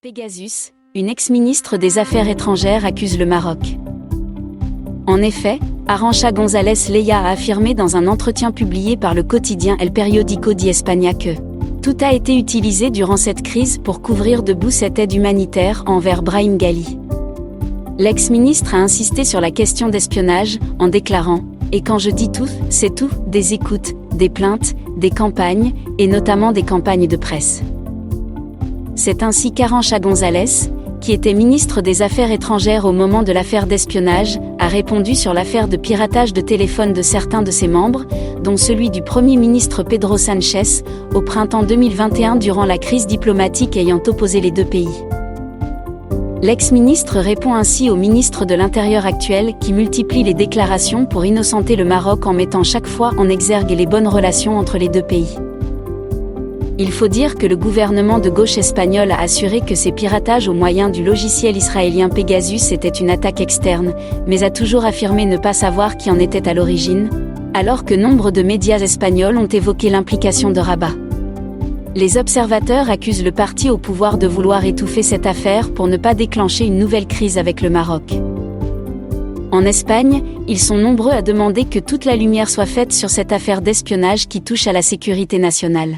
Pegasus, une ex-ministre des Affaires étrangères accuse le Maroc. En effet, Arantxa González Leia a affirmé dans un entretien publié par le quotidien El Periódico de España que tout a été utilisé durant cette crise pour couvrir debout cette aide humanitaire envers Brahim Ghali. L'ex-ministre a insisté sur la question d'espionnage, en déclarant « Et quand je dis tout, c'est tout, des écoutes, des plaintes, des campagnes, et notamment des campagnes de presse ». C'est ainsi qu'Arantxa González, qui était ministre des Affaires étrangères au moment de l'affaire d'espionnage, a répondu sur l'affaire de piratage de téléphone de certains de ses membres, dont celui du Premier ministre Pedro Sánchez, au printemps 2021 durant la crise diplomatique ayant opposé les deux pays. L'ex-ministre répond ainsi au ministre de l'Intérieur actuel qui multiplie les déclarations pour innocenter le Maroc en mettant chaque fois en exergue les bonnes relations entre les deux pays. Il faut dire que le gouvernement de gauche espagnol a assuré que ces piratages au moyen du logiciel israélien Pegasus étaient une attaque externe, mais a toujours affirmé ne pas savoir qui en était à l'origine, alors que nombre de médias espagnols ont évoqué l'implication de Rabat. Les observateurs accusent le parti au pouvoir de vouloir étouffer cette affaire pour ne pas déclencher une nouvelle crise avec le Maroc. En Espagne, ils sont nombreux à demander que toute la lumière soit faite sur cette affaire d'espionnage qui touche à la sécurité nationale.